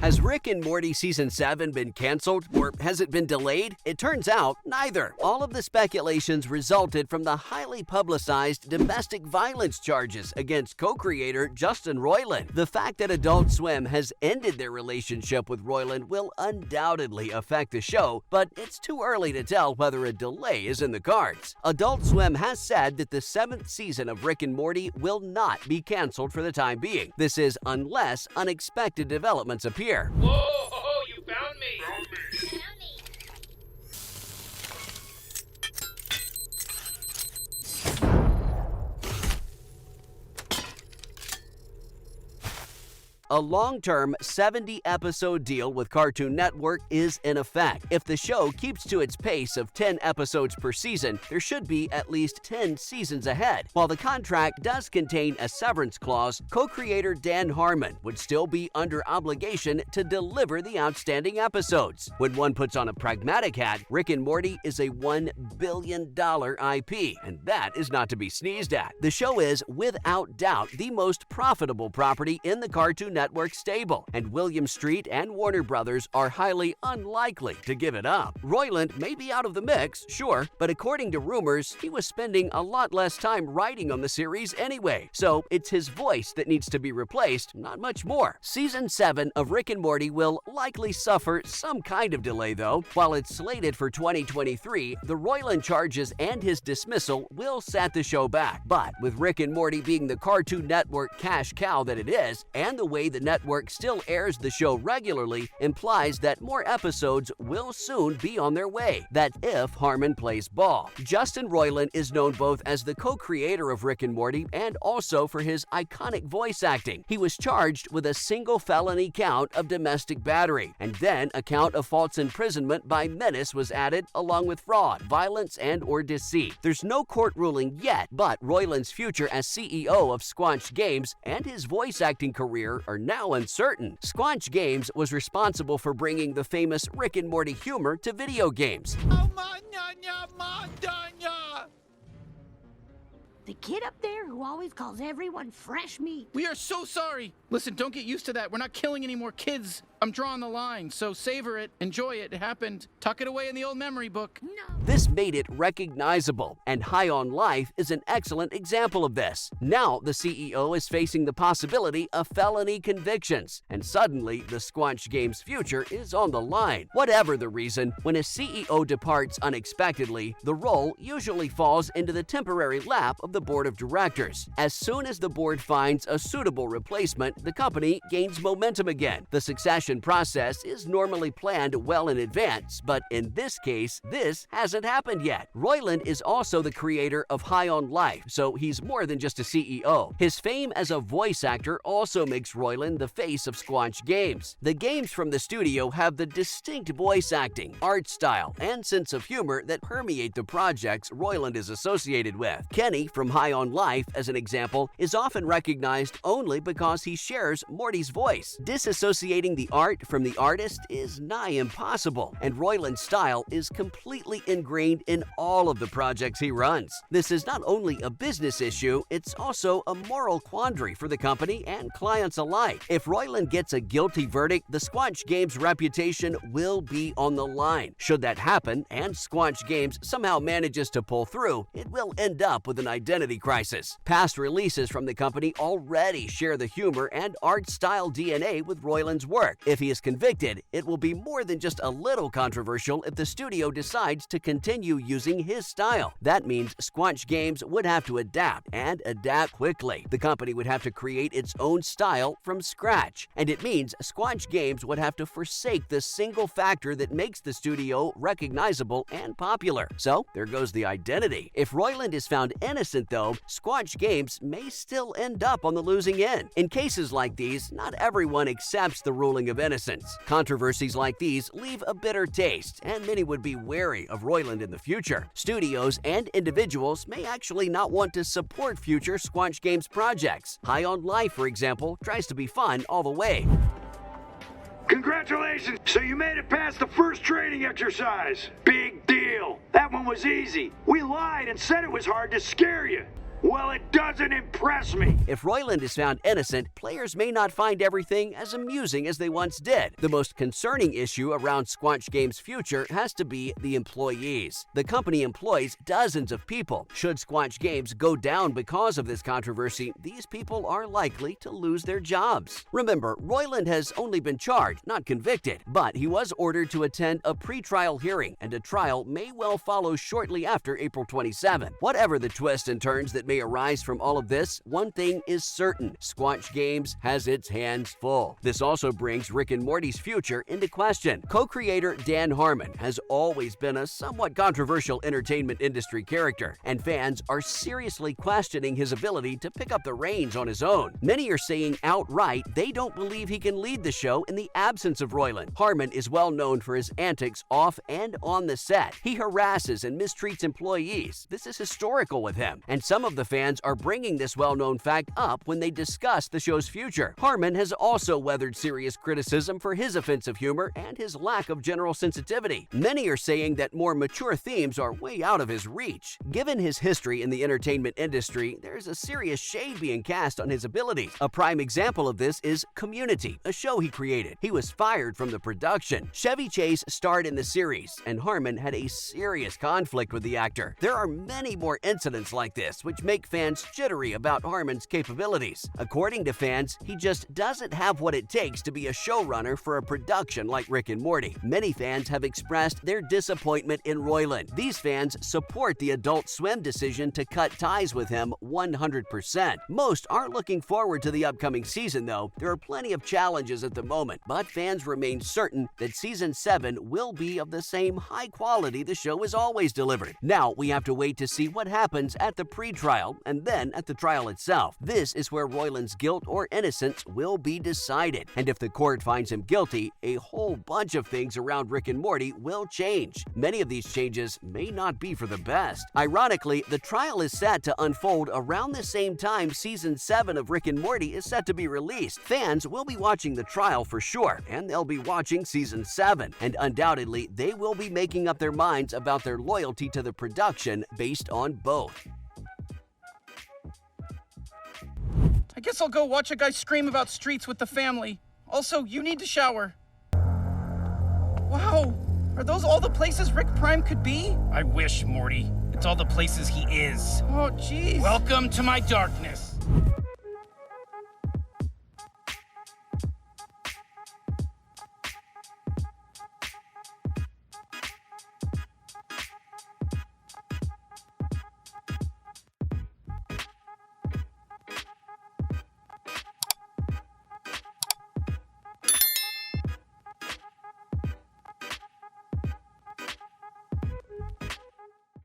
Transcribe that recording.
Has Rick and Morty Season 7 been canceled, or has it been delayed? It turns out, neither. All of the speculations resulted from the highly publicized domestic violence charges against co-creator Justin Roiland. The fact that Adult Swim has ended their relationship with Roiland will undoubtedly affect the show, but it's too early to tell whether a delay is in the cards. Adult Swim has said that the 7th season of Rick and Morty will not be canceled for the time being. This is unless unexpected developments appear. Whoa, you found me! A long-term 70-episode deal with Cartoon Network is in effect. If the show keeps to its pace of 10 episodes per season, there should be at least 10 seasons ahead. While the contract does contain a severance clause, co-creator Dan Harmon would still be under obligation to deliver the outstanding episodes. When one puts on a pragmatic hat, Rick and Morty is a $1 billion IP, and that is not to be sneezed at. The show is, without doubt, the most profitable property in the Cartoon Network stable, and William Street and Warner Brothers are highly unlikely to give it up. Roiland may be out of the mix, sure, but according to rumors, he was spending a lot less time writing on the series anyway, so it's his voice that needs to be replaced, not much more. Season 7 of Rick and Morty will likely suffer some kind of delay though. While it's slated for 2023, the Roiland charges and his dismissal will set the show back. But with Rick and Morty being the Cartoon Network cash cow that it is, and the way the network still airs the show regularly implies that more episodes will soon be on their way. That if Harmon plays ball. Justin Roiland is known both as the co-creator of Rick and Morty and also for his iconic voice acting. He was charged with a single felony count of domestic battery, and then a count of false imprisonment by menace was added, along with fraud, violence, and/or deceit. There's no court ruling yet, but Roiland's future as CEO of Squanch Games and his voice acting career are now uncertain. Squanch Games was responsible for bringing the famous Rick and Morty humor to video games. The kid up there who always calls everyone fresh meat. We are so sorry. Listen, don't get used to that. We're not killing any more kids. I'm drawing the line, so savor it, enjoy it. It happened. Tuck it away in the old memory book. No. This made it recognizable, and High on Life is an excellent example of this. Now the CEO is facing the possibility of felony convictions, and suddenly the Squanch Games' future is on the line. Whatever the reason, when a CEO departs unexpectedly, the role usually falls into the temporary lap of the board of directors. As soon as the board finds a suitable replacement, the company gains momentum again. The succession process is normally planned well in advance, but in this case, this hasn't happened yet. Roiland is also the creator of High on Life, so he's more than just a CEO. His fame as a voice actor also makes Roiland the face of Squanch Games. The games from the studio have the distinct voice acting, art style, and sense of humor that permeate the projects Roiland is associated with. Kenny from High on Life, as an example, is often recognized only because he shares Morty's voice. Disassociating the art from the artist is nigh impossible, and Roiland's style is completely ingrained in all of the projects he runs. This is not only a business issue, it's also a moral quandary for the company and clients alike. If Roiland gets a guilty verdict, the Squanch Games reputation will be on the line. Should that happen, and Squanch Games somehow manages to pull through, it will end up with an identity crisis. Past releases from the company already share the humor and art style DNA with Roiland's work. If he is convicted, it will be more than just a little controversial if the studio decides to continue using his style. That means Squanch Games would have to adapt, and adapt quickly. The company would have to create its own style from scratch, and it means Squanch Games would have to forsake the single factor that makes the studio recognizable and popular. So there goes the identity. If Roiland is found innocent though, Squanch Games may still end up on the losing end. In cases like these, not everyone accepts the ruling of innocence. Controversies like these leave a bitter taste, and many would be wary of Roiland in the future. Studios and individuals may actually not want to support future Squanch Games projects. High on Life, for example, tries to be fun all the way. Congratulations! So you made it past the first training exercise. Big deal. That one was easy. We lied and said it was hard to scare you. Well, it doesn't impress me. If Roiland is found innocent, players may not find everything as amusing as they once did. The most concerning issue around Squanch Games' future has to be the employees. The company employs dozens of people. Should Squanch Games go down because of this controversy, these people are likely to lose their jobs. Remember, Roiland has only been charged, not convicted, but he was ordered to attend a pre-trial hearing, and a trial may well follow shortly after April 27. Whatever the twists and turns that may arise from all of this, one thing is certain: Squanch Games has its hands full. This also brings Rick and Morty's future into question. Co-creator Dan Harmon has always been a somewhat controversial entertainment industry character, and fans are seriously questioning his ability to pick up the reins on his own. Many are saying outright they don't believe he can lead the show in the absence of Roiland. Harmon is well known for his antics off and on the set. He harasses and mistreats employees. This is historical with him, and some of the fans are bringing this well-known fact up when they discuss the show's future. Harmon has also weathered serious criticism for his offensive humor and his lack of general sensitivity. Many are saying that more mature themes are way out of his reach. Given his history in the entertainment industry, there's a serious shade being cast on his abilities. A prime example of this is Community, a show he created. He was fired from the production. Chevy Chase starred in the series, and Harmon had a serious conflict with the actor. There are many more incidents like this, which make fans jittery about Harmon's capabilities. According to fans, he just doesn't have what it takes to be a showrunner for a production like Rick and Morty. Many fans have expressed their disappointment in Roiland. These fans support the Adult Swim decision to cut ties with him 100%. Most aren't looking forward to the upcoming season, though. There are plenty of challenges at the moment, but fans remain certain that Season 7 will be of the same high quality the show has always delivered. Now we have to wait to see what happens at the pre-trial and then at the trial itself. This is where Roiland's guilt or innocence will be decided. And if the court finds him guilty, a whole bunch of things around Rick and Morty will change. Many of these changes may not be for the best. Ironically, the trial is set to unfold around the same time Season 7 of Rick and Morty is set to be released. Fans will be watching the trial for sure, and they'll be watching Season 7. And undoubtedly, they will be making up their minds about their loyalty to the production based on both. I guess I'll go watch a guy scream about streets with the family. Also, you need to shower. Wow, are those all the places Rick Prime could be? I wish, Morty. It's all the places he is. Oh, jeez. Welcome to my darkness.